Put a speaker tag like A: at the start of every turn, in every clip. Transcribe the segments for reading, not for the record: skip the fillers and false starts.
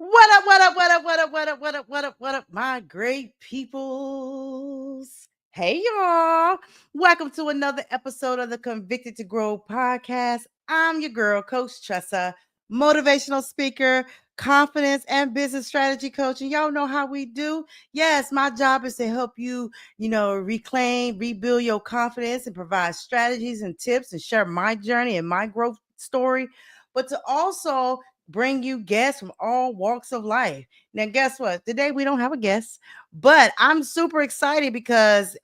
A: What up, what up, what up, what up, what up, what up, what up, what up, my great peoples? Hey, y'all. Welcome to another episode of the Convicted to Grow podcast. I'm your girl, Coach Tressa, motivational speaker, confidence and business strategy coach. And y'all know how we do. Yes, my job is to help you, reclaim, rebuild your confidence and provide strategies and tips and share my journey and my growth story, but to also bring you guests from all walks of life. Now, guess what? Today we don't have a guest, but I'm super excited because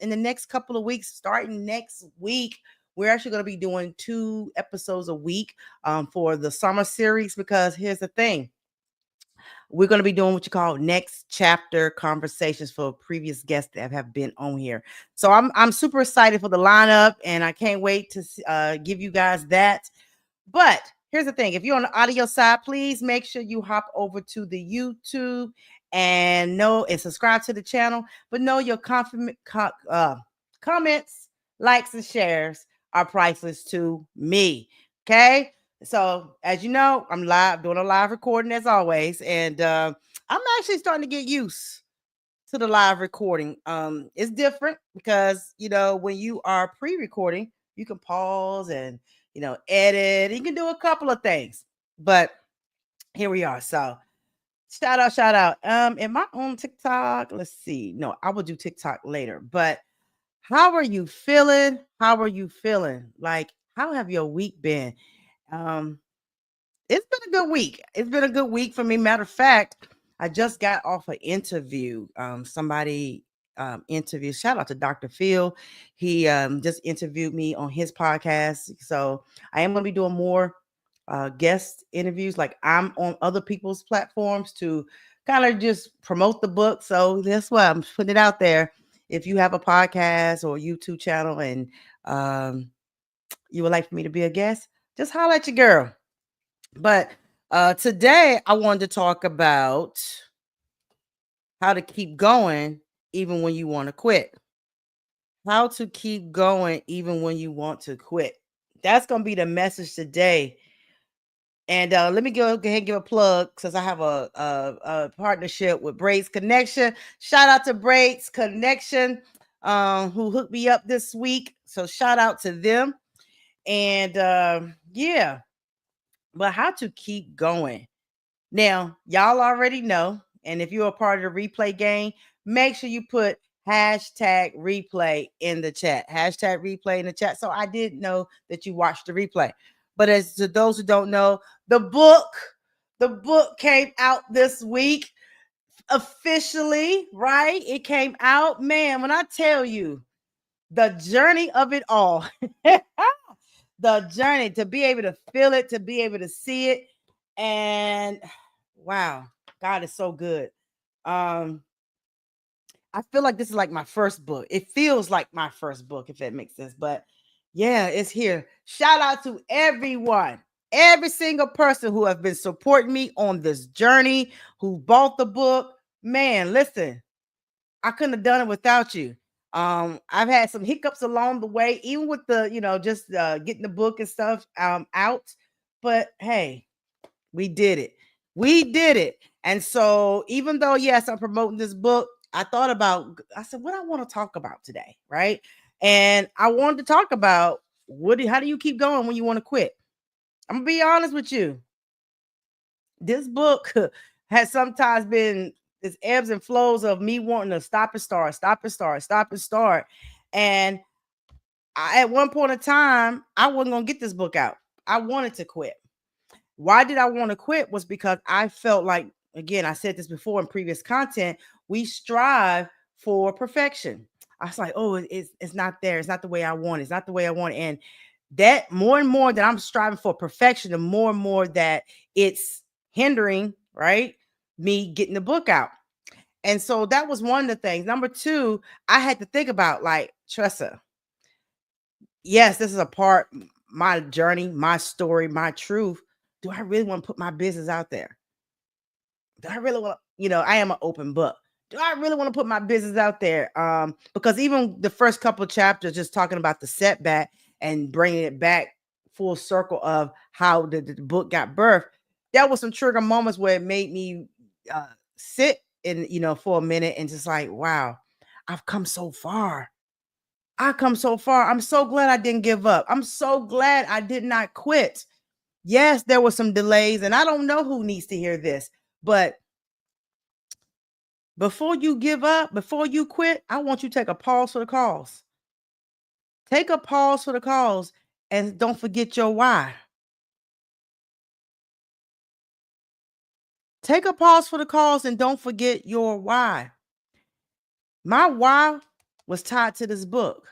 A: in the next couple of weeks, starting next week, we're actually going to be doing 2 episodes a week for the summer series. Because here's the thing. We're going to be doing what you call next chapter conversations for previous guests that have been on here. So I'm super excited for the lineup, and I can't wait to give you guys that. But here's the thing. If you're on the audio side, please make sure you hop over to the YouTube and subscribe to the channel. But know your comments, likes, and shares are priceless to me. Okay. So as you know, I'm doing a live recording as always. And I'm actually starting to get used to the live recording. It's different because, when you are pre-recording, you can pause and edit. You can do a couple of things, but here we are. So shout out. Am I on TikTok? Let's see. No, I will do TikTok later. But how are you feeling? How are you feeling? Like, how have your week been? Um, it's been a good week. It's been a good week for me. Matter of fact, I just got off an interview. Somebody interview. Shout out to Dr. Phil. He just interviewed me on his podcast. So I am going to be doing more guest interviews. Like, I'm on other people's platforms to kind of just promote the book. So that's why I'm putting it out there. If you have a podcast or YouTube channel and you would like for me to be a guest, just holler at your girl. But today I wanted to talk about how to keep going even when you want to quit. How to keep going even when you want to quit. That's going to be the message today. And let me go ahead and give a plug, since I have a partnership with Braids Connection. Shout out to Braids Connection, who hooked me up this week. So shout out to them. And yeah, but how to keep going. Now, y'all already know. And if you're a part of the replay game, make sure you put hashtag replay in the chat. Hashtag replay in the chat. So I did know that you watched the replay. But as to those who don't know, the book came out this week officially, right? It came out. Man, when I tell you the journey of it all, the journey, to be able to feel it, to be able to see it. And wow, God is so good. I feel like this is like my first book. It feels like my first book, if that makes sense. But yeah, it's here. Shout out to everyone, every single person who have been supporting me on this journey, who bought the book. Man, listen, I couldn't have done it without you. I've had some hiccups along the way, even with the, just getting the book and stuff out. But hey, we did it. We did it. And so, even though, yes, I'm promoting this book, I said, what I want to talk about today, right? And I wanted to talk about how do you keep going when you want to quit? I'm gonna be honest with you. This book has sometimes been this ebbs and flows of me wanting to stop and start, stop and start, stop and start. And at one point in time, I wasn't gonna get this book out. I wanted to quit. Why did I want to quit? Was because I felt like, again, I said this before in previous content, we strive for perfection. I was like, oh, it's not there. It's not the way I want it. It's not the way I want it. And that more and more that I'm striving for perfection, the more and more that it's hindering, right, me getting the book out. And so that was one of the things. Number two, I had to think about, like, Tressa, yes, this is a part, my journey, my story, my truth. Do I really want to put my business out there? Do I really want to, I am an open book. Do I really want to put my business out there? Because even the first couple of chapters, just talking about the setback and bringing it back full circle of how the book got birthed. there was some trigger moments where it made me uh, sit in, for a minute and just like, wow, I've come so far. I come so far. I'm so glad I didn't give up. I'm so glad I did not quit. Yes, there were some delays, and I don't know who needs to hear this, but before you give up, before you quit, I want you to take a pause for the cause. Take a pause for the cause and don't forget your why. Take a pause for the cause and don't forget your why. My why was tied to this book.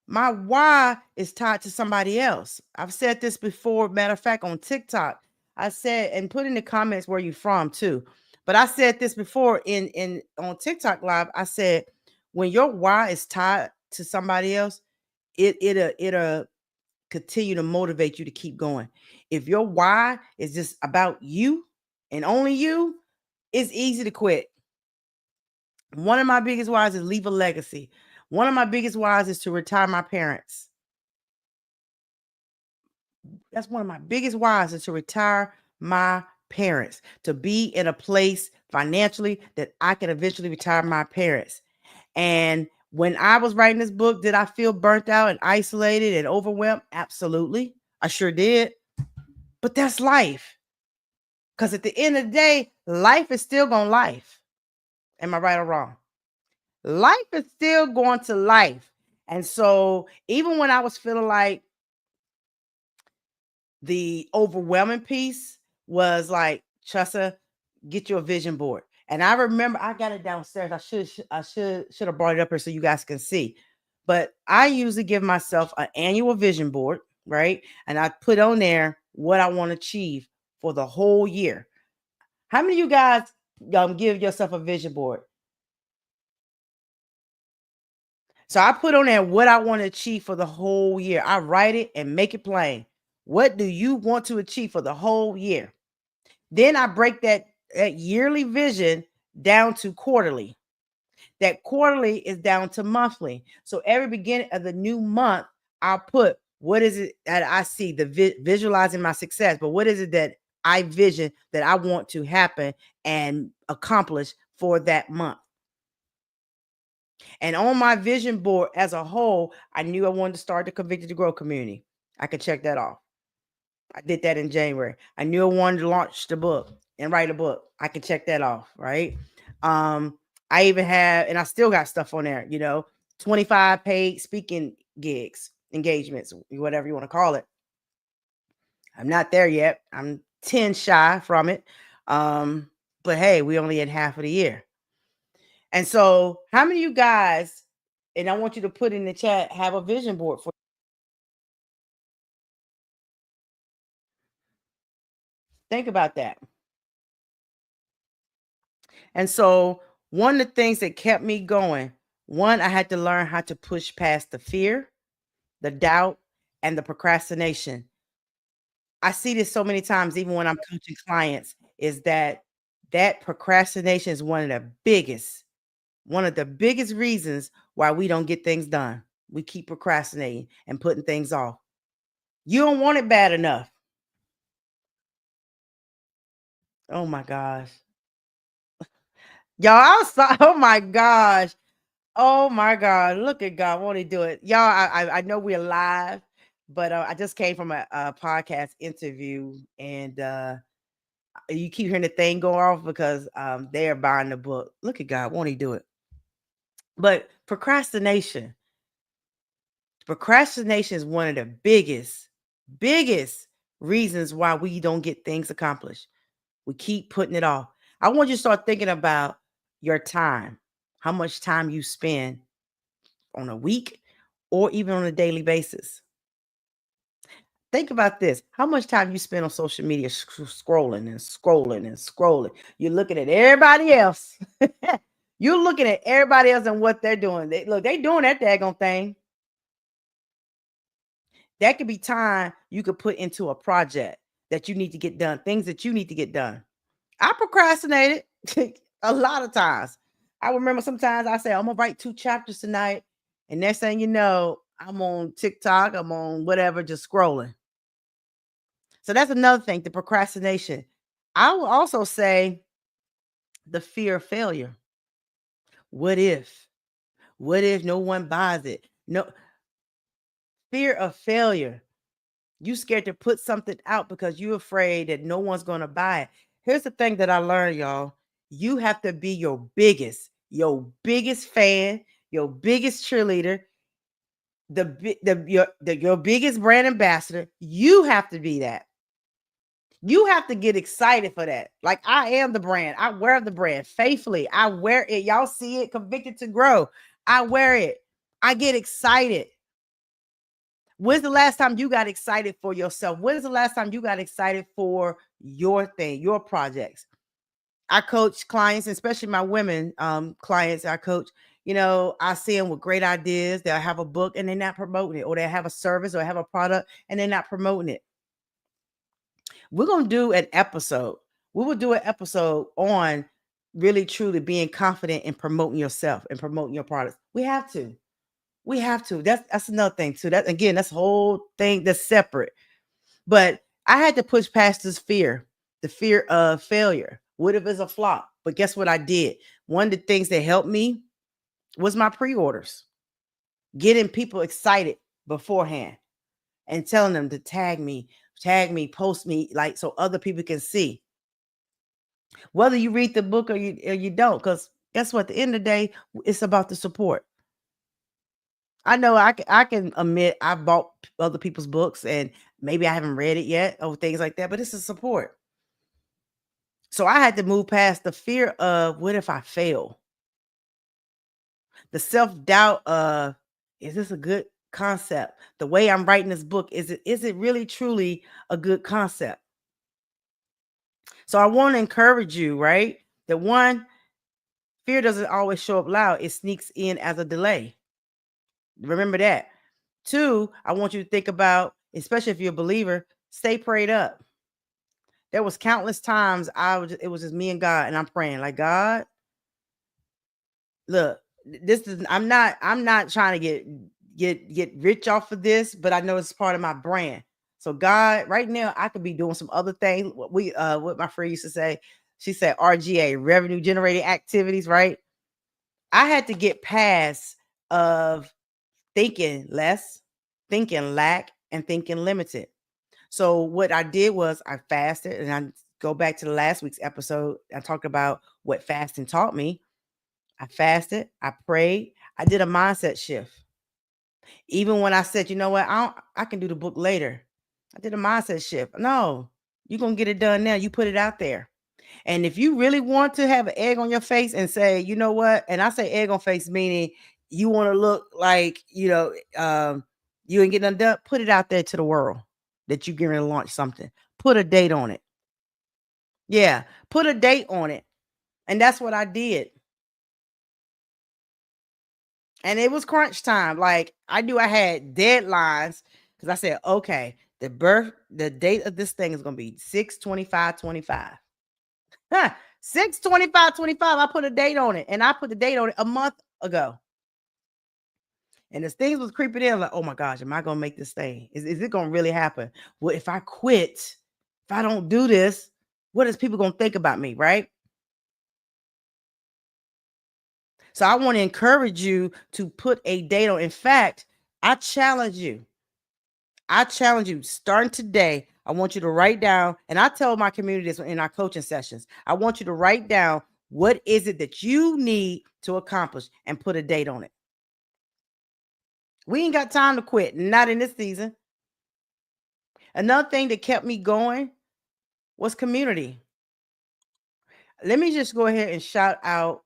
A: My why is tied to somebody else. I've said this before. Matter of fact, on TikTok, I said, and put in the comments where you from too. But I said this before in on TikTok live. I said, when your why is tied to somebody else, it'll continue to motivate you to keep going. If your why is just about you and only you, it's easy to quit. One of my biggest whys is leave a legacy. One of my biggest whys is to retire my parents. That's one of my biggest whys is to retire my parents, to be in a place financially that I can eventually retire my parents. And when I was writing this book, did I feel burnt out and isolated and overwhelmed? Absolutely. I sure did. But that's life. Because at the end of the day, life is still going to life. Am I right or wrong? Life is still going to life. And so even when I was feeling like the overwhelming piece was like, Tressa, get you a vision board. And I remember I got it downstairs. I should have brought it up here so you guys can see. But I usually give myself an annual vision board, right? And I put on there what I want to achieve for the whole year. How many of you guys give yourself a vision board? So I put on there what I want to achieve for the whole year. I write it and make it plain. What do you want to achieve for the whole year? Then I break that yearly vision down to quarterly. That quarterly is down to monthly. So every beginning of the new month, I'll put what is it that I see, the visualizing my success, but what is it that I vision that I want to happen and accomplish for that month. And on my vision board as a whole, I knew I wanted to start the Convicted to Grow community. I could check that off. I did that in January. I knew I wanted to launch the book and write a book. I can check that off, right? I even have, and I still got stuff on there, 25 paid speaking gigs, engagements, whatever you want to call it. I'm not there yet. I'm 10 shy from it. But hey, we only had half of the year. And so, how many of you guys, and I want you to put in the chat, have a vision board for? Think about that. And so, one of the things that kept me going, one, I had to learn how to push past the fear, the doubt, and the procrastination. I see this so many times, even when I'm coaching clients, is that procrastination is one of the biggest reasons why we don't get things done. We keep procrastinating and putting things off. You don't want it bad enough. Oh my gosh. Y'all, oh my gosh. Oh my God. Look at God. Won't he do it? Y'all, I know we're live, but I just came from a podcast interview and you keep hearing the thing go off because they are buying the book. Look at God. Won't he do it? But procrastination is one of the biggest reasons why we don't get things accomplished. We keep putting it off. I want you to start thinking about your time, how much time you spend on a week or even on a daily basis. Think about this. How much time you spend on social media scrolling and scrolling and scrolling. You're looking at everybody else. You're looking at everybody else and what they're doing. They doing that daggone thing. That could be time you could put into a project that you need to get done, things that you need to get done. I procrastinated a lot of times. I remember sometimes I say, I'm gonna write 2 chapters tonight. And next thing you know, I'm on TikTok, I'm on whatever, just scrolling. So that's another thing, the procrastination. I will also say the fear of failure. What if? What if no one buys it? No, fear of failure. You scared to put something out because you're afraid that no one's going to buy it. Here's the thing that I learned, y'all. You have to be your biggest fan, your biggest cheerleader, your biggest brand ambassador. You have to be that. You have to get excited for that. Like I am the brand. I wear the brand faithfully. I wear it. Y'all see it, convicted to grow. I wear it. I get excited. When's the last time you got excited for yourself? When's the last time you got excited for your thing, your projects? I coach clients, especially my women clients I coach. I see them with great ideas. They'll have a book and they're not promoting it, or they have a service or have a product and they're not promoting it. We're going to do an episode. We will do an episode on really truly being confident in promoting yourself and promoting your products. We have to. We have to. That's another thing too. That again, that's a whole thing that's separate. But I had to push past this fear, the fear of failure. What if it's a flop? But guess what I did? One of the things that helped me was my pre-orders, getting people excited beforehand and telling them to tag me, post me, like so other people can see. Whether you read the book or you don't, because guess what? At the end of the day, it's about the support. I know I can admit I've bought other people's books and maybe I haven't read it yet or things like that, but it's a support. So I had to move past the fear of what if I fail? The self-doubt of is this a good concept? The way I'm writing this book, is it really truly a good concept? So I want to encourage you, right? That one, fear doesn't always show up loud, it sneaks in as a delay. Remember that. Two, I want you to think about, especially if you're a believer, stay prayed up. There was countless times it was just me and God, and I'm praying like, God, look, this is I'm not trying to get rich off of this, but I know it's part of my brand. So God, right now I could be doing some other things. What my friend used to say, she said RGA, revenue generating activities, right? I had to get past of thinking less, thinking lack, and thinking limited. So what I did was I fasted, and I go back to the last week's episode. I talked about what fasting taught me. I fasted, I prayed, I did a mindset shift. Even when I said, you know what, I can do the book later. I did a mindset shift. No, you're gonna get it done now. You put it out there. And if you really want to have an egg on your face and say, you know what, and I say egg on face meaning you want to look like, you ain't getting done, put it out there to the world that you're going to launch something. Put a date on it. Yeah, put a date on it. And that's what I did. And it was crunch time. Like I knew I had deadlines because I said, okay, the date of this thing is going to be 6/25/25. Huh, 6/25/25. I put a date on it, and I put the date on it a month ago. And as things was creeping in, like, oh my gosh, am I gonna make this thing? Is it gonna really happen? Well, if I quit, if I don't do this, what is people gonna think about me, right? So I want to encourage you to put a date on. In fact, I challenge you. Starting today, I want you to write down, and I tell my community this in our coaching sessions. I want you to write down what is it that you need to accomplish and put a date on it. We ain't got time to quit, not in this season. Another thing that kept me going was community. Let me just go ahead and shout out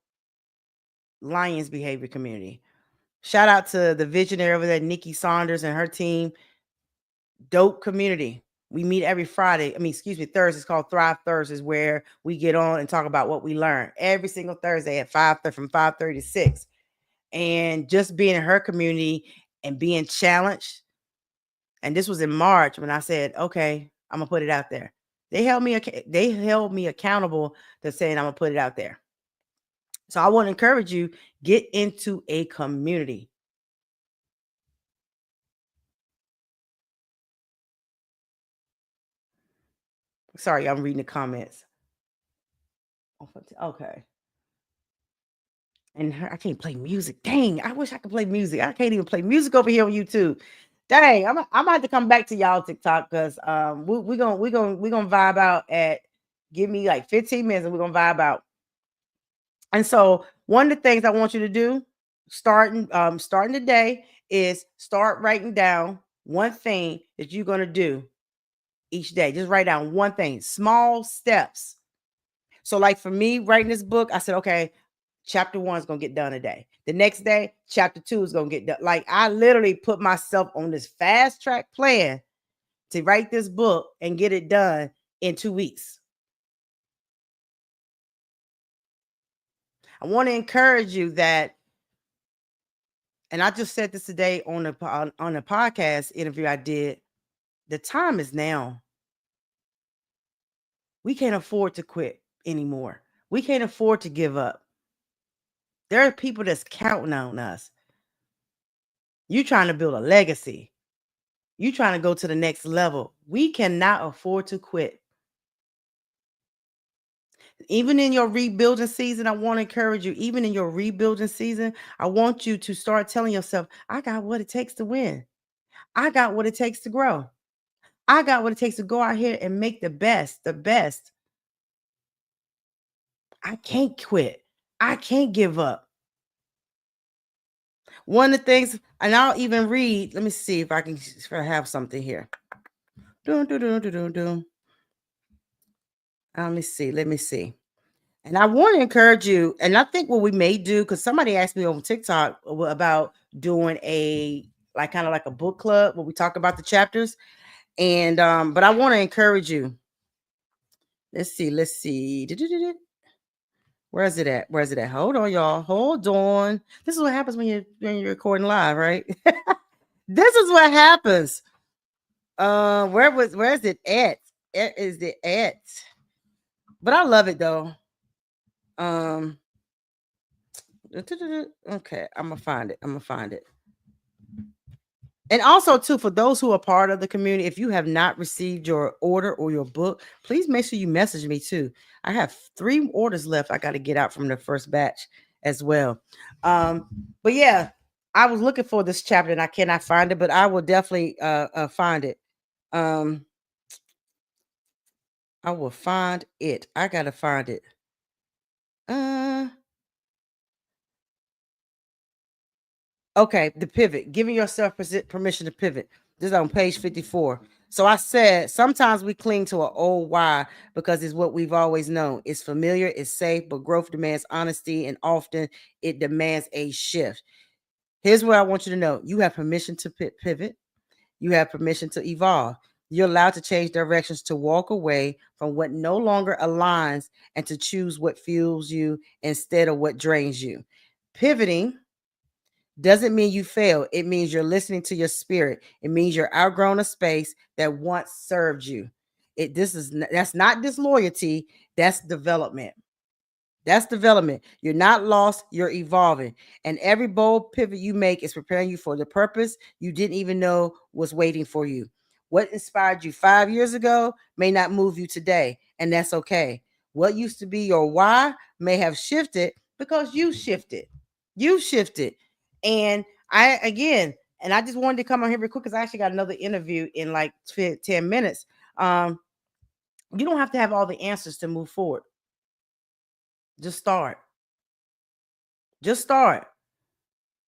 A: Lions Behavior Community. Shout out to the visionary over there, Nikki Saunders and her team. Dope community. We meet every Friday. Thursday. It's called Thrive Thursdays, where we get on and talk about what we learn every single Thursday at 5:30 from 5:30 to 6. And just being in her community and being challenged. And this was in March when I said, okay, I'm gonna put it out there. They held me accountable to saying I'm gonna put it out there. So I want to encourage you, get into a community. Sorry, I'm reading the comments. Okay. And I can't play music. Dang, I wish I could play music. I can't even play music over here on YouTube. Dang, I'm about to come back to y'all TikTok because we're gonna vibe out at give me like 15 minutes and we're gonna vibe out. And so one of the things I want you to do starting today is start writing down one thing that you're gonna do each day. Just write down one thing, small steps. So, like for me, writing this book, I said, okay, chapter 1 is gonna get done today. The next day, chapter 2 is gonna get done. Like I literally put myself on this fast track plan to write this book and get it done in 2 weeks. I want to encourage you that, and I just said this today on the podcast interview I did. The time is now. We can't afford to quit anymore. We can't afford to give up. There are people that's counting on us. You trying to build a legacy. You trying to go to the next level. We cannot afford to quit. Even in your rebuilding season, I want to encourage you, even in your rebuilding season, I want you to start telling yourself, I got what it takes to win. I got what it takes to grow. I got what it takes to go out here and make the best, the best. I can't quit. I can't give up. One of the things, and I'll even read, let me see if I can if I have something here. Let me see. And I want to encourage you, and I think what we may do, because somebody asked me on TikTok about doing a like kind of like a book club where we talk about the chapters. And but I want to encourage you. Let's see. Where is it at? Where is it at? Hold on, y'all. Hold on. This is what happens when you're recording live, right? This is what happens. Where is it at? Is it at? But I love it though. Um, okay, I'm gonna find it. And also, too, for those who are part of the community, if you have not received your order or your book, please make sure you message me too. I have 3 orders left. I got to get out from the first batch as well. But yeah, I was looking for this chapter and I cannot find it, but I will definitely find it. I will find it. I gotta find it. Uh Okay, the pivot, giving yourself permission to pivot. This is on page 54. So I said sometimes we cling to an old why because it's what we've always known. It's familiar, it's safe, but growth demands honesty, and often it demands a shift. Here's what I want you to know: you have permission to pivot, you have permission to evolve. You're allowed to change directions, to walk away from what no longer aligns, and to choose what fuels you instead of what drains you. Pivoting doesn't mean you fail. It means you're listening to your spirit. It means you're outgrown a space that once served you. That's not disloyalty. That's development. That's development. You're not lost, you're evolving. And every bold pivot you make is preparing you for the purpose you didn't even know was waiting for you. What inspired you 5 years ago may not move you today, and that's okay. What used to be your why may have shifted because you shifted. You shifted. And I just wanted to come on here real quick because I actually got another interview in like 10 minutes. You don't have to have all the answers to move forward. Just start. Just start.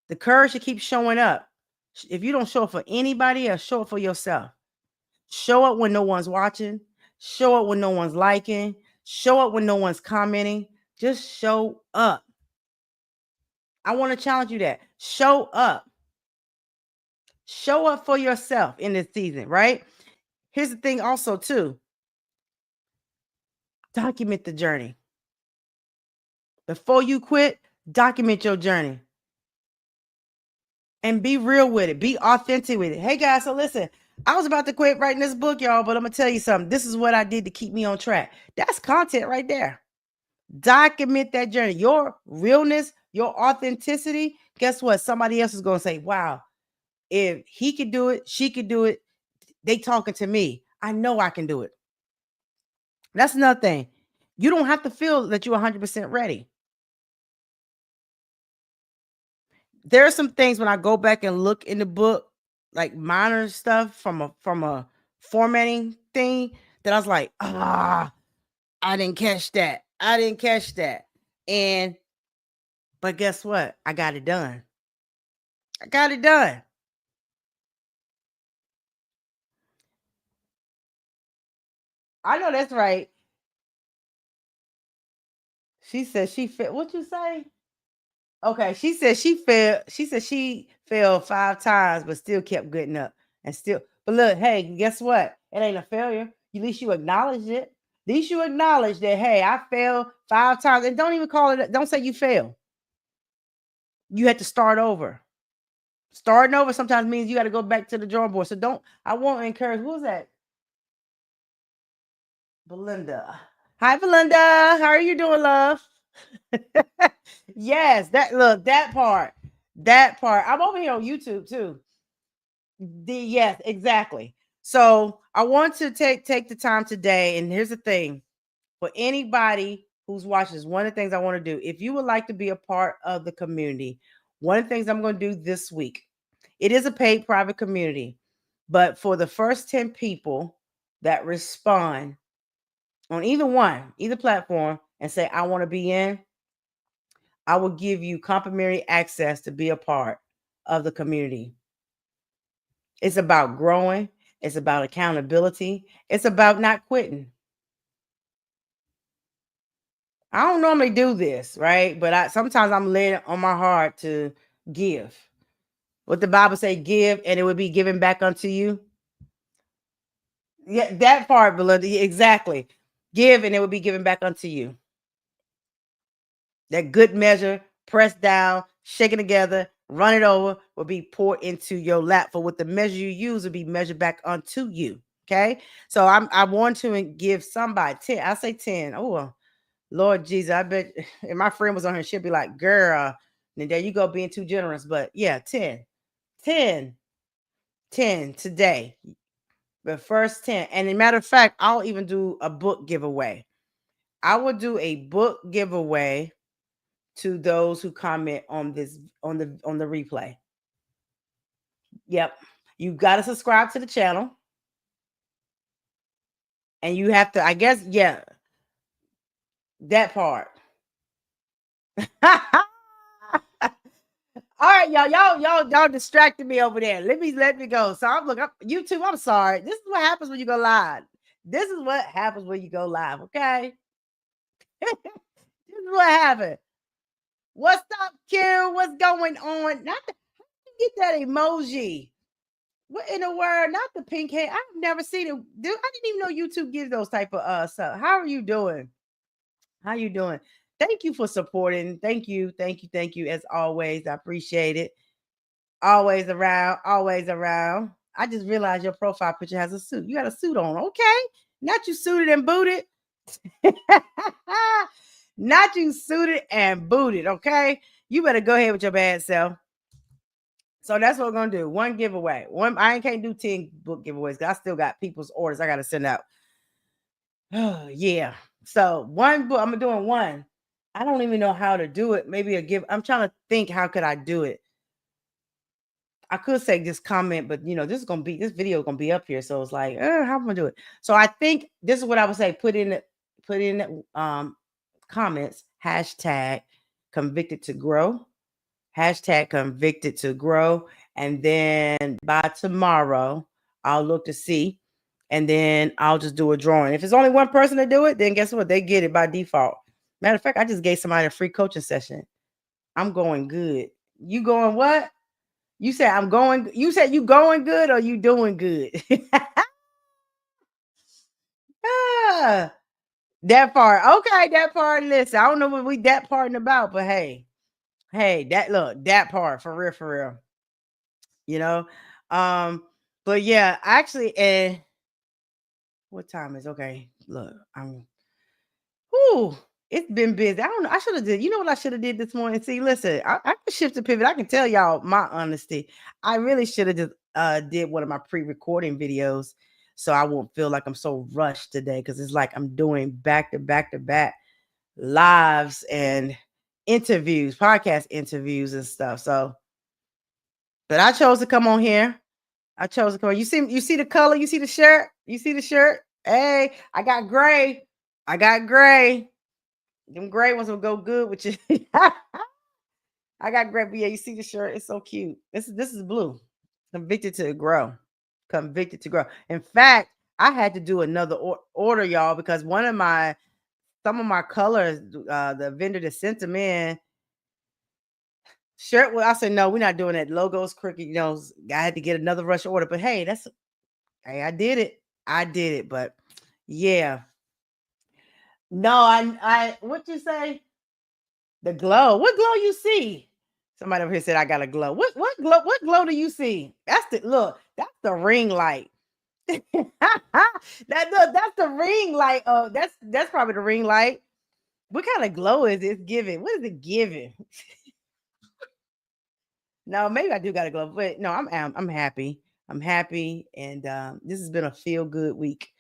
A: The courage to keep showing up. If you don't show up for anybody else, show up for yourself. Show up when no one's watching. Show up when no one's liking. Show up when no one's commenting. Just show up. I want to challenge you that. Show up. Show up for yourself in this season, right? Here's the thing also too. Document the journey. Before you quit, document your journey. And be real with it. Be authentic with it. Hey guys, so listen, I was about to quit writing this book, y'all, but I'm gonna tell you something. This is what I did to keep me on track. That's content right there. Document that journey. Your realness, your authenticity. Guess what? Somebody else is gonna say, wow, if he could do it, she could do it. They talking to me. I know I can do it. That's another thing. You don't have to feel that you're 100% ready. There are some things when I go back and look in the book, like minor stuff from a formatting thing that I was like, I didn't catch that. I didn't catch that. And but guess what? I got it done. I got it done. I know that's right. She said she felt what you say? Okay, she said she fell 5 times, but still kept getting up and still. But look, hey, guess what? It ain't a failure. At least you acknowledge it. At least you acknowledge that. Hey, I failed 5 times, and don't even call it. Don't say you fail. You had to start over. Starting over sometimes means you got to go back to the drawing board. So don't. I won't encourage. Who's that? Belinda. Hi, Belinda. How are you doing, love? Yes, that look that part. That part. I'm over here on YouTube too. Yes, exactly. So I want to take the time today, and here's the thing for anybody who's watching this, one of the things I want to do, if you would like to be a part of the community, one of the things I'm going to do this week, it is a paid private community, but for the first 10 people that respond on either platform and say, I want to be in, I will give you complimentary access to be a part of the community. It's about growing. It's about accountability. It's about not quitting. I don't normally do this, right? But sometimes I'm led on my heart to give. What the Bible say, give, and it will be given back unto you. Yeah, that part, beloved. Exactly. Give, and it will be given back unto you. That good measure, pressed down, shaken together, run it over, will be poured into your lap. For what the measure you use will be measured back unto you. Okay. So I want to give somebody 10. I say 10. Oh, Lord Jesus. I bet if my friend was on here, she'd be like, girl, and there you go being too generous. But yeah, 10. 10. 10 today. The first 10. And as a matter of fact, I'll even do a book giveaway. I will do a book giveaway to those who comment on this on the replay. Yep. You got to subscribe to the channel and you have to, I guess, yeah, that part. All right, y'all distracted me over there. Let me go. So I'm looking up YouTube. I'm sorry. This is what happens when you go live. This is what happens when you go live. Okay. This is what happened. What's up, Q? What's going on? Not the, get that emoji. What in the world? Not the pink hair. I've never seen it. Dude, I didn't even know YouTube gives those type of stuff. How are you doing? How you doing? Thank you for supporting. Thank you. Thank you. Thank you. As always. I appreciate it. Always around. Always around. I just realized your profile picture has a suit. You got a suit on. Okay. Not you suited and booted. Not you suited and booted. Okay. You better go ahead with your bad self. So that's what we're gonna do. One giveaway. One, I can't do 10 book giveaways because I still got people's orders I gotta send out. Oh yeah. So one book, I'm doing one. I don't even know how to do it. Maybe a give. I'm trying to think how could I do it. I could say just comment, but this video is gonna be up here. So it's like, how am I gonna do it? So I think this is what I would say. Put in comments, hashtag convicted to grow. Hashtag convicted to grow. And then by tomorrow, I'll look to see. And then I'll just do a drawing. If it's only one person to do it, then guess what? They get it by default. Matter of fact, I just gave somebody a free coaching session. I'm going good. You going what? You said I'm going. You said you going good or you doing good? Ah, that part. Okay, that part. Listen, I don't know what we that parting about, but hey, that part for real, for real. You know, um, but yeah, actually, what time is okay? Look, whew, it's been busy. I don't know. I should have did. You know what I should have did this morning? See, listen, I can shift the pivot. I can tell y'all my honesty. I really should have just did one of my pre-recording videos so I won't feel like I'm so rushed today because it's like I'm doing back to back to back lives and interviews, podcast interviews and stuff. So, but I chose to come on here. I chose to come on. You see the color, you see the shirt, you see the shirt. Hey, I got gray. I got gray. Them gray ones will go good with you. I got gray, but yeah, you see the shirt. It's so cute. This is blue. Convicted to grow. Convicted to grow. In fact, I had to do another order, y'all, because some of my colors, the vendor that sent them in, shirt. Well, I said no, we're not doing that. Logos crooked. I had to get another rush order. But hey, I did it. I did it. But yeah, no, what you say? The glow. What glow you see? Somebody over here said I got a glow. What glow? What glow do you see? That's the look. That's the ring light. That's the ring light. Oh, that's probably the ring light. What kind of glow is it giving? What is it giving? No, maybe I do got a glow, but no, I'm happy. I'm happy, and this has been a feel good week.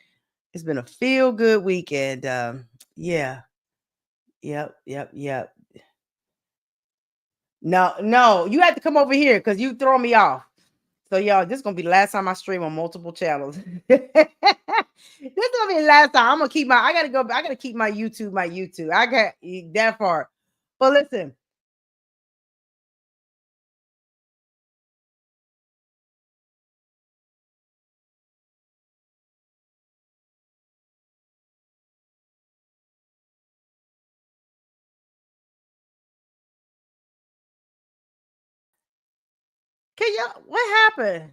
A: It's been a feel good week, and yeah, yep. No, no, you have to come over here because you throw me off. So y'all, this is gonna be the last time I stream on multiple channels. This is gonna be the last time. I'm gonna keep I gotta keep my YouTube, I got that far. But listen, can y'all what happened?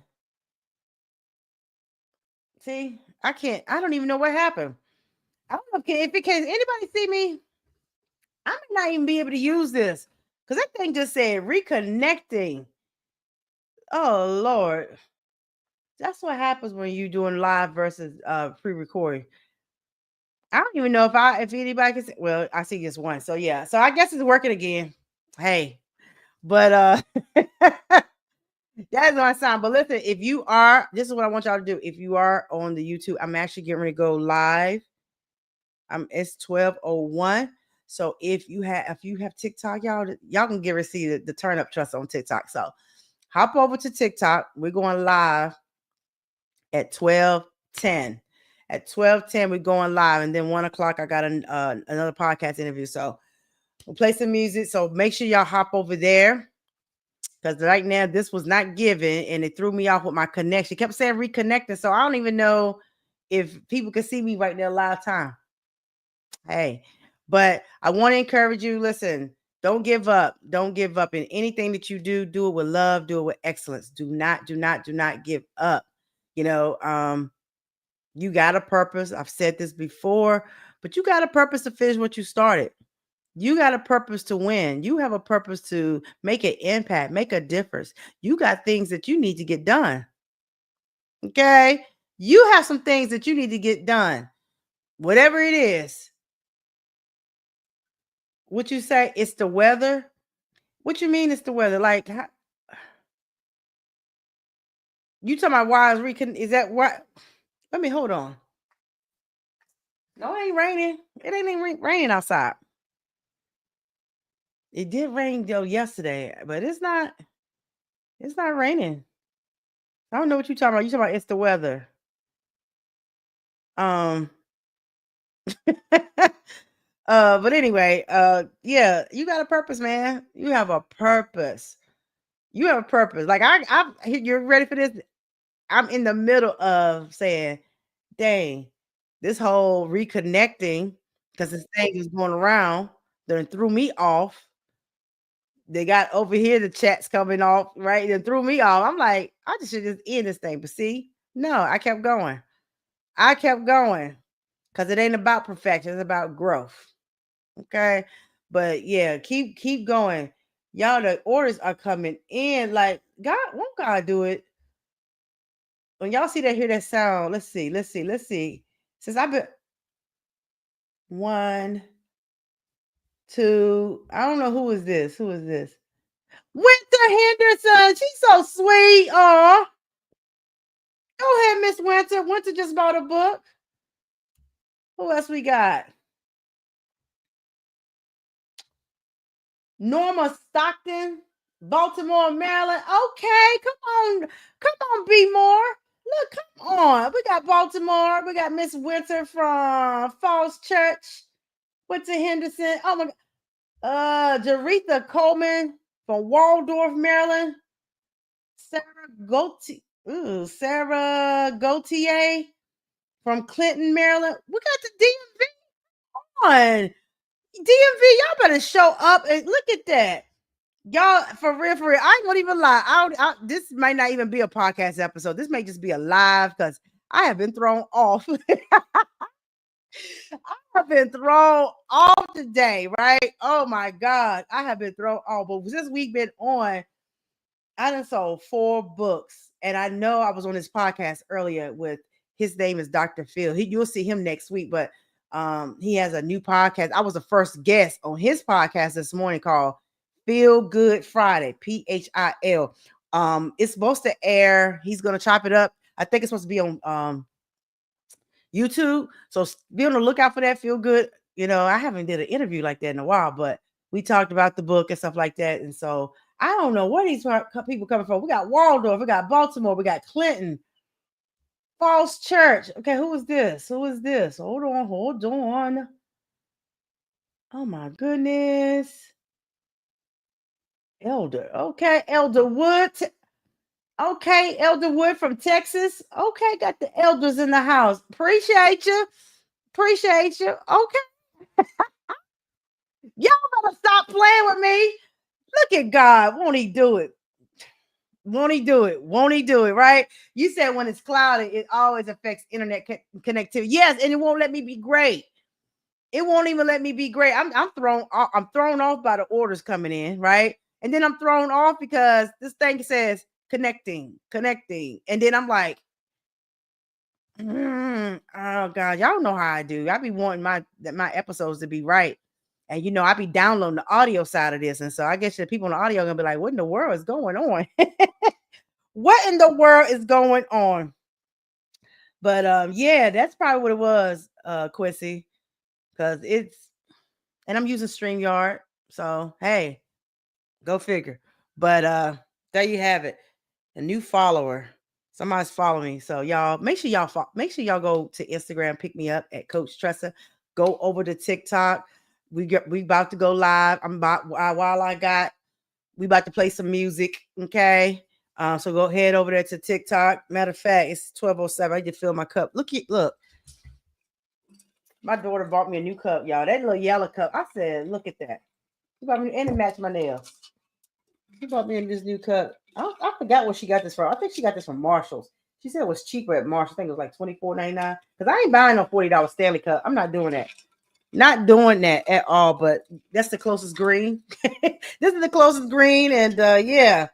A: See, I don't even know what happened. I don't know if it can anybody see me? I might not even be able to use this because that thing just said reconnecting. Oh Lord. That's what happens when you doing live versus pre-recording. I don't even know if anybody can see. Well, I see just one. So yeah. So I guess it's working again. Hey. But that's my sign. But listen, if you are, this is what I want y'all to do. If you are on the YouTube, I'm actually getting ready to go live. It's 12:01. So if you have TikTok, y'all can get see the turn up trust on TikTok. So hop over to TikTok. We're going live at 12:10. At 12:10, we're going live, and then 1 o'clock, I got another podcast interview. So we'll play some music. So make sure y'all hop over there because right now this was not given, and it threw me off with my connection. It kept saying reconnecting, so I don't even know if people can see me right there live time. Hey, but I want to encourage you. Listen, don't give up. Don't give up in anything that you do. Do it with love. Do it with excellence. Do not give up. You know, you got a purpose. I've said this before, but you got a purpose to finish what you started. You got a purpose to win. You have a purpose to make an impact, make a difference. You got things that you need to get done. Okay. You have some things that you need to get done. Whatever it is. What you say? It's the weather. What you mean it's the weather? Like you talking about why is that what? Let me hold on. No, it ain't raining. It ain't even raining outside. It did rain though yesterday, but it's not raining. I don't know what you're talking about. You talking about it's the weather. Um but anyway, yeah, you got a purpose, man. You have a purpose. You have a purpose. Like you're ready for this. I'm in the middle of saying, dang, this whole reconnecting, because this thing is going around, then threw me off. They got over here the chats coming off, right? Then threw me off. I'm like, I should just end this thing. But see, no, I kept going. I kept going because it ain't about perfection, it's about growth. Okay. But yeah, keep going. Y'all, the orders are coming in. Like, God, won't God do it? When y'all see that, hear that sound, let's see. Since I've been one, two, I don't know who is this. Who is this? Winter Henderson. She's so sweet. Oh, Go ahead, Miss Winter. Winter just bought a book. Who else we got? Norma Stockton, Baltimore, Maryland. Okay, come on, B More. Look, come on. We got Baltimore. We got Miss Winter from Falls Church. Winter Henderson. Oh my God. Jaretha Coleman from Waldorf, Maryland. Sarah Gautier. Ooh, Sarah Gautier from Clinton, Maryland. We got the DMV on. DMV, y'all better show up and look at that. Y'all, for real, I ain't gonna even lie. This might not even be a podcast episode. This may just be a live because I have been thrown off. I have been thrown off today, right? Oh my God. I have been thrown off. But this week been on, I done sold 4 books. And I know I was on this podcast earlier with his name is Dr. Phil. You'll see him next week, but he has a new podcast. I was the first guest on his podcast this morning called Feel Good Friday, PHIL. It's supposed to air. He's gonna chop it up. I think it's supposed to be on YouTube. So be on the lookout for that. Feel good. You know, I haven't did an interview like that in a while, but we talked about the book and stuff like that. And so I don't know where these people coming from. We got Waldorf, we got Baltimore, we got Clinton, Falls Church. Okay, who is this? Who is this? Hold on, hold on. Oh my goodness. Elder. Okay, Elder Wood. Okay, Elder Wood from Texas. Okay, got the elders in the house. Appreciate you. Appreciate you. Okay. Y'all better stop playing with me. Look at God. Won't he do it? Won't he do it? Won't he do it? Right? You said when it's cloudy, it always affects internet connectivity. Yes, and it won't let me be great. It won't even let me be great. I'm thrown off by the orders coming in, right? And then I'm thrown off because this thing says connecting, and then I'm like, oh God, y'all know how I do. I be wanting my episodes to be right. And you know, I be downloading the audio side of this. And so I guess the people on the audio are gonna be like, what in the world is going on? What in the world is going on? But yeah, that's probably what it was, Quissy. Because it's and I'm using StreamYard. So hey, go figure. But there you have it. A new follower. Somebody's following me. So y'all make sure y'all go to Instagram, pick me up at Coach Tressa. Go over to TikTok. We about to go live. We about to play some music. Okay. So go head over there to TikTok. Matter of fact, it's 12:07. I just filled my cup. Look. My daughter bought me a new cup, y'all. That little yellow cup. I said, look at that. She bought me and it matched my nails. She bought me this new cup. I forgot where she got this from. I think she got this from Marshall's. She said it was cheaper at Marshall. I think it was like $24.99. Because I ain't buying no $40 Stanley cup. I'm not doing that. Not doing that at all. But that's the closest green. This is the closest green. And yeah.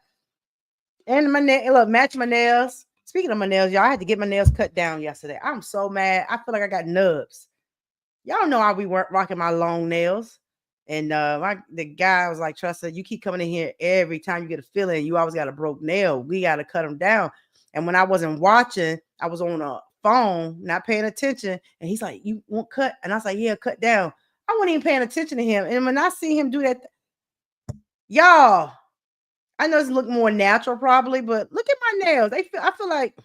A: And my look, match my nails. Speaking of my nails, y'all, I had to get my nails cut down yesterday. I'm so mad. I feel like I got nubs. Y'all know I be rocking my long nails. And the guy was like, Tressa, you keep coming in here every time you get a feeling, you always got a broke nail. We got to cut them down. And when I wasn't watching, I was on a phone, not paying attention. And he's like, you won't cut? And I was like, yeah, cut down. I wasn't even paying attention to him. And when I see him do that, y'all, I know it's look more natural probably, but look at my nails. I feel like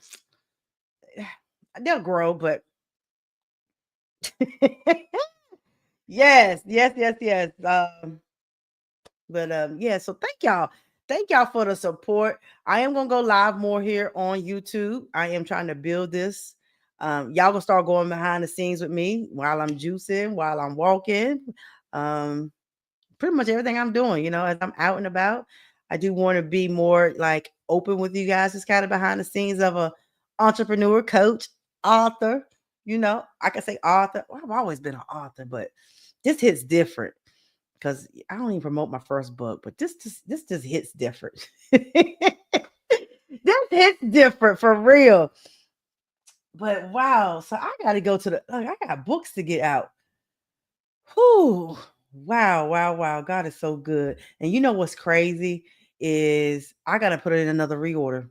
A: they'll grow, but yes. But yeah, so thank y'all. Thank y'all for the support. I am gonna go live more here on YouTube. I am trying to build this. Y'all gonna start going behind the scenes with me while I'm juicing, while I'm walking. Pretty much everything I'm doing, you know, as I'm out and about. I do want to be more like open with you guys, just kind of behind the scenes of a entrepreneur, coach, author. You know, I can say author. Well, I've always been an author, but this hits different because I don't even promote my first book, but this just hits different. This hits different for real. But wow, so I got to go to I got books to get out. Whew. Wow. God is so good. And you know what's crazy is I got to put it in another reorder.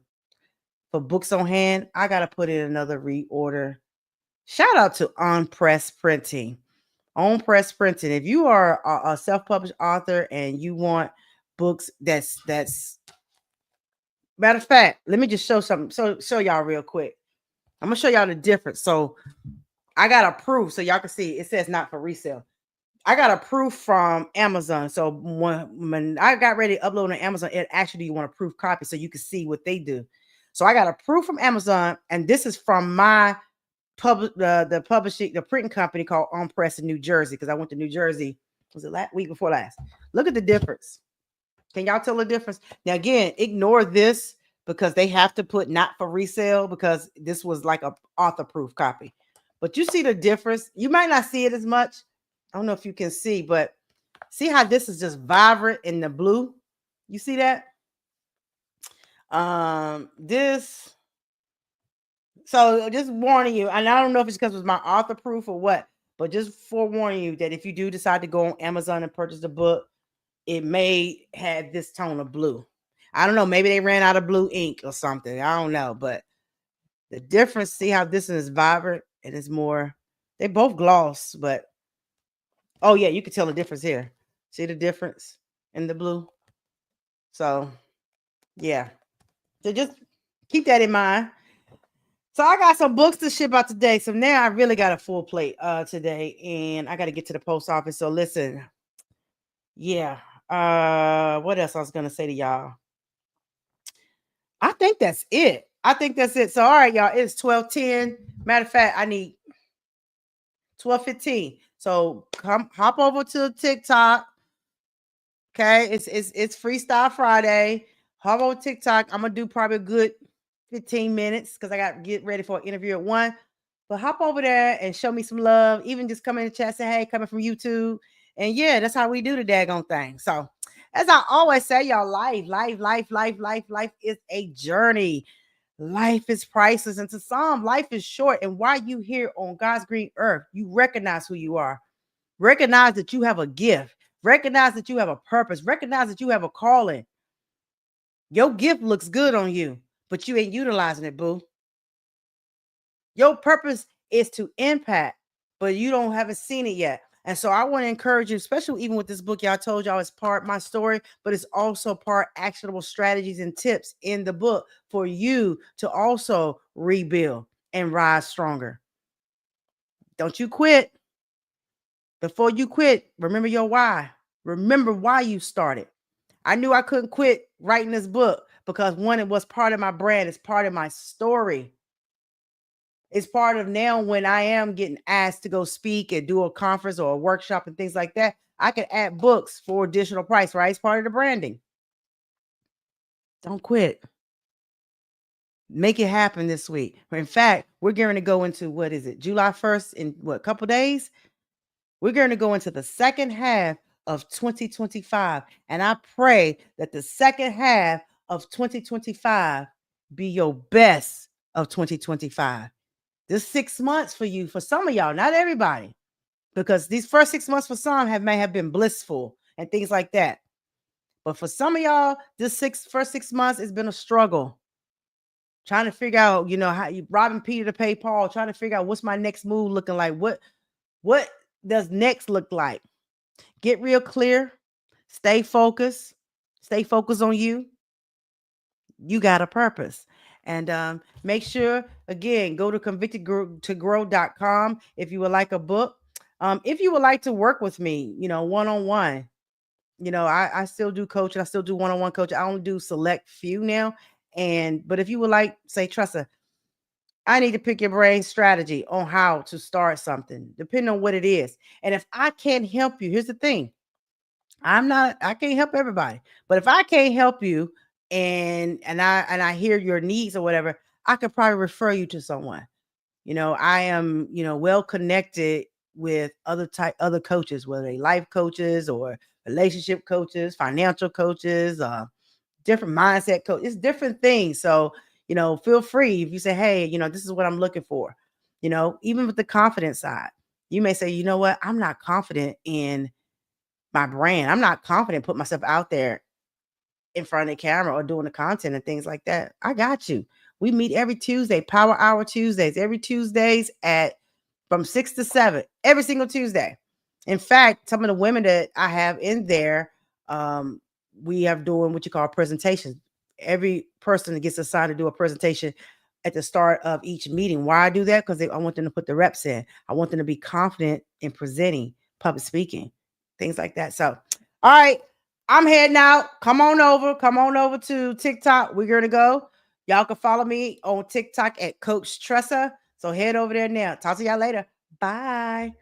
A: for books on hand, I got to put in another reorder. Shout out to On Press Printing. On Press Printing. If you are a self-published author and you want books that's matter of fact, let me just show something. Show y'all real quick. I'm gonna show y'all the difference. So I got a proof so y'all can see it says not for resale. I got a proof from Amazon. So when I got ready to upload on Amazon, it actually you want a proof copy so you can see what they do. So I got a proof from Amazon, and this is from my the publishing, the printing company called On Press in New Jersey, because I went to New Jersey. Was it last week before last? Look at the difference. Can y'all tell the difference? Now again, ignore this because they have to put not for resale because this was like a author proof copy. But you see the difference. You might not see it as much. I don't know if you can see, but see how this is just vibrant in the blue. You see that? This. So just warning you, and I don't know if it's because it was my author proof or what, but just forewarning you that if you do decide to go on Amazon and purchase the book, it may have this tone of blue. I don't know. Maybe they ran out of blue ink or something. I don't know. But the difference, see how this is vibrant and it's more, they both gloss, but oh yeah, you can tell the difference here. See the difference in the blue? So yeah. So just keep that in mind. So I got some books to ship out today. So now I really got a full plate today, and I got to get to the post office. So listen, yeah. What else I was gonna say to y'all? I think that's it. I think that's it. So all right, y'all, it's 12:10. Matter of fact, I need 12:15. So come hop over to TikTok. Okay, it's Freestyle Friday. Hop over TikTok. I'm gonna do probably a good 15 minutes because I got to get ready for an interview at 1. But hop over there and show me some love. Even just come in the chat, say, hey, coming from YouTube. And yeah, that's how we do the daggone thing. So as I always say, y'all, life is a journey. Life is priceless. And to some, life is short. And while you here on God's green earth, you recognize who you are. Recognize that you have a gift. Recognize that you have a purpose. Recognize that you have a calling. Your gift looks good on you, but you ain't utilizing it, boo. Your purpose is to impact, but you haven't seen it yet. And so I want to encourage you, especially even with this book, y'all told y'all it's part my story, but it's also part actionable strategies and tips in the book for you to also rebuild and rise stronger. Don't you quit. Before you quit, remember your why. Remember why you started. I knew I couldn't quit writing this book because one, it was part of my brand. It's part of my story. It's part of now when I am getting asked to go speak and do a conference or a workshop and things like that, I can add books for additional price, right? It's part of the branding. Don't quit. Make it happen this week. In fact, we're going to go into, what is it, July 1st in what, a couple days? We're going to go into the second half of 2025. And I pray that the second half of 2025 be your best of 2025. This 6 months for you, for some of y'all, not everybody, because these first 6 months for some may have been blissful and things like that. But for some of y'all, this first 6 months has been a struggle. Trying to figure out, how you robbing Peter to pay Paul, trying to figure out what's my next move looking like. What does next look like? Get real clear. Stay focused. Stay focused on you. You got a purpose. And make sure, again, go to convictedtogrow.com if you would like a book. If you would like to work with me, one-on-one, I still do coaching. I still do one-on-one coaching. I only do select few now. But if you would like, say, Tressa, I need to pick your brain strategy on how to start something, depending on what it is. And if I can't help you, here's the thing. I can't help everybody. But if I can't help you and I hear your needs or whatever, I could probably refer you to someone. I am, well connected with other coaches, whether they life coaches or relationship coaches, financial coaches, different mindset coach. It's different things. So, feel free if you say, hey, this is what I'm looking for. Even with the confidence side, you may say, you know what, I'm not confident in my brand. I'm not confident put myself out there in front of the camera or doing the content and things like that. I got you. We meet every Tuesday, Power Hour Tuesdays, every Tuesdays at from 6 to 7, every single Tuesday. In fact, some of the women that I have in there, um, we have doing what you call presentations. Every person gets assigned to do a presentation at the start of each meeting. Why I do that? Because I want them to put the reps in. I want them to be confident in presenting, public speaking, things like that. So, all right, I'm heading out. Come on over. Come on over to TikTok. We're gonna go. Y'all can follow me on TikTok at Coach Tressa. So head over there now. Talk to y'all later. Bye.